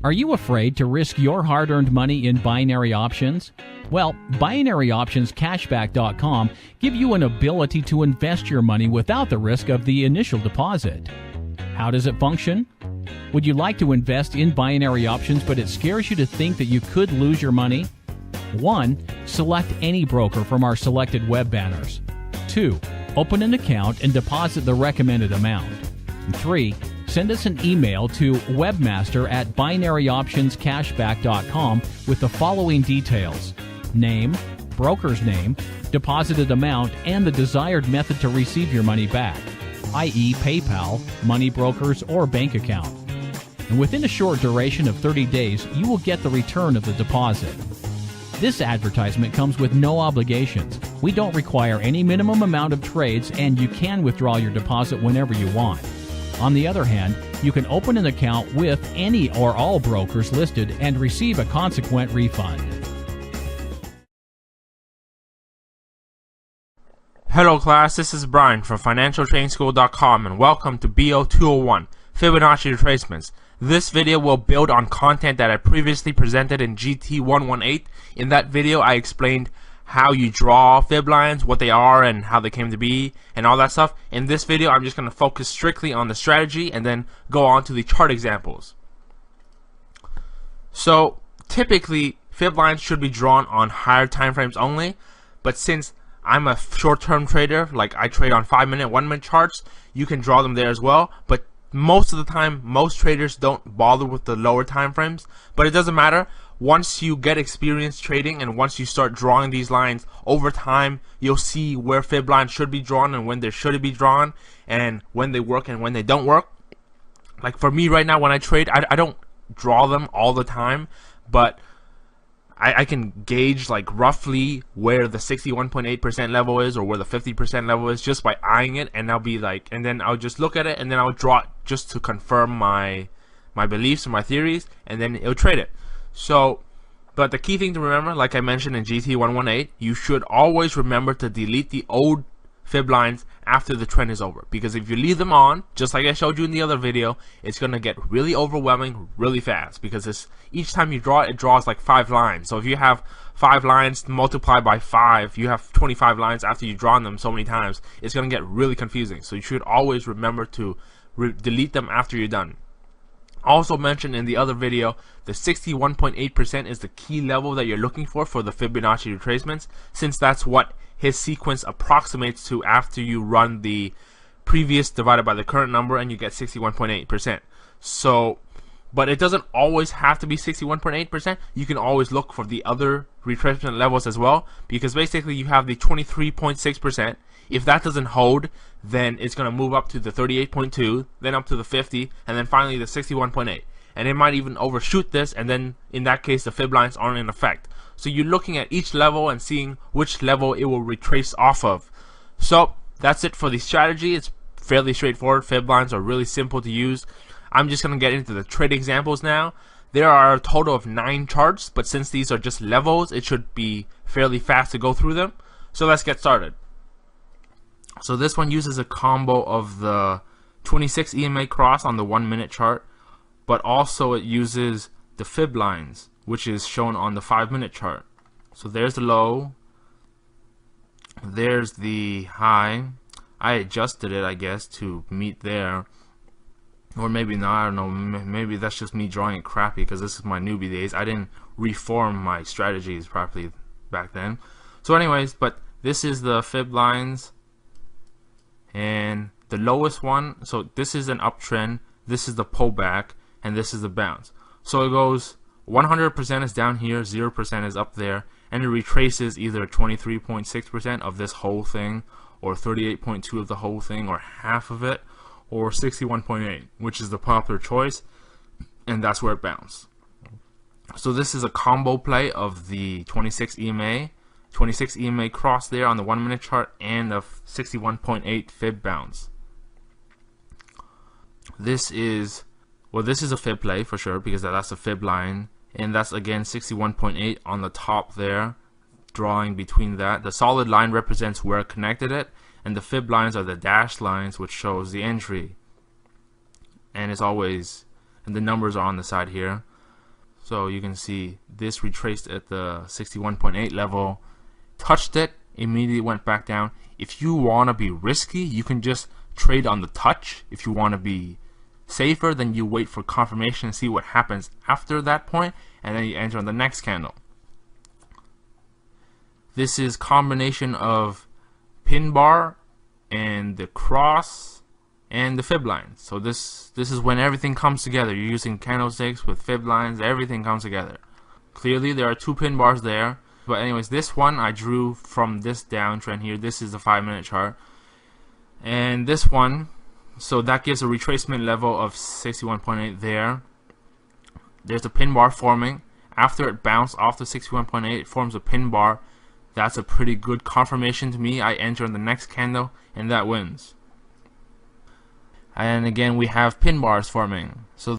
Are you afraid to risk your hard-earned money in binary options? Well, BinaryOptionsCashback.com give you an ability to invest your money without the risk of the initial deposit. How does it function? Would you like to invest in binary options, but it scares you to think that you could lose your money? 1. Select any broker from our selected web banners. 2. Open an account and deposit the recommended amount. 3. Send us an email to webmaster@binaryoptionscashback.com with the following details: name, broker's name, deposited amount, and the desired method to receive your money back, i.e. PayPal, money brokers, or bank account. And within a short duration of 30 days, you will get the return of the deposit. This advertisement comes with no obligations. We don't require any minimum amount of trades, and you can withdraw your deposit whenever you want. On the other hand, you can open an account with any or all brokers listed and receive a consequent refund. Hello class, this is Brian from FinancialTradingSchool.com and welcome to BO201, Fibonacci Retracements. This video will build on content that I previously presented in GT118. In that video I explained how you draw fib lines, what they are and how they came to be, and all that stuff. In this video I'm just going to focus strictly on the strategy and then go on to the chart examples. So typically fib lines should be drawn on higher time frames only, but since I'm a short-term trader, like I trade on 5-minute, 1-minute charts, you can draw them there as well, but most of the time most traders don't bother with the lower time frames, but it doesn't matter. Once you get experience trading and once you start drawing these lines over time, you'll see where fib lines should be drawn and when they shouldn't be drawn, and when they work and when they don't work. Like for me right now, when I trade, I don't draw them all the time, but I can gauge like roughly where the 61.8% level is or where the 50% level is just by eyeing it, and I'll be like, and then I'll just look at it and then I'll draw it just to confirm my beliefs and my theories, and then it'll trade it. So, but the key thing to remember, like I mentioned in GT118, you should always remember to delete the old fib lines after the trend is over, because if you leave them on, just like I showed you in the other video, it's gonna get really overwhelming really fast, because each time you draw it, it draws like 5 lines. So if you have 5 lines multiplied by 5, you have 25 lines after you've drawn them so many times. It's gonna get really confusing, so you should always remember to delete them after you're done. Also mentioned in the other video, the 61.8% is the key level that you're looking for the Fibonacci retracements, since that's what his sequence approximates to after you run the previous divided by the current number and you get 61.8%. So, but it doesn't always have to be 61.8%. You can always look for the other retracement levels as well, because basically you have the 23.6%. If that doesn't hold, then it's going to move up to the 38.2, then up to the 50, and then finally the 61.8. And it might even overshoot this, and then in that case the fib lines aren't in effect. So you're looking at each level and seeing which level it will retrace off of. So that's it for the strategy. It's fairly straightforward. Fib lines are really simple to use. I'm just going to get into the trade examples now. There are a total of 9 charts, but since these are just levels, it should be fairly fast to go through them. So let's get started. So this one uses a combo of the 26 EMA cross on the 1-minute chart, but also it uses the fib lines, which is shown on the 5-minute chart. So there's the low, there's the high. I adjusted it, I guess, to meet there, or maybe not, I don't know, maybe that's just me drawing it crappy because this is my newbie days. I didn't reform my strategies properly back then. So anyways, but this is the fib lines, and the lowest one, so this is an uptrend, this is the pullback, and this is the bounce. So it goes 100% is down here, 0% is up there, and it retraces either 23.6% of this whole thing, or 38.2 of the whole thing, or half of it, or 61.8, which is the popular choice, and that's where it bounced. So this is a combo play of the 26 EMA cross there on the 1-minute chart and the 61.8 fib bounce. This is a fib play for sure, because that's a fib line, and that's again 61.8 on the top there, drawing between that. The solid line represents where it connected it, and the fib lines are the dashed lines, which shows the entry. And it's always, and the numbers are on the side here. So you can see this retraced at the 61.8 level, touched it, immediately went back down. If you want to be risky, you can just trade on the touch. If you want to be safer, then you wait for confirmation and see what happens after that point, and then you enter on the next candle. This is combination of pin bar and the cross and the fib lines. So this is when everything comes together. You're using candlesticks with fib lines, everything comes together. Clearly there are 2 pin bars there, but anyways, this one I drew from this downtrend here. This is the 5-minute chart, and this one, so that gives a retracement level of 61.8 there. There's a pin bar forming. After it bounced off the 61.8, it forms a pin bar. That's a pretty good confirmation to me. I enter in the next candle, and that wins. And again, we have pin bars forming. So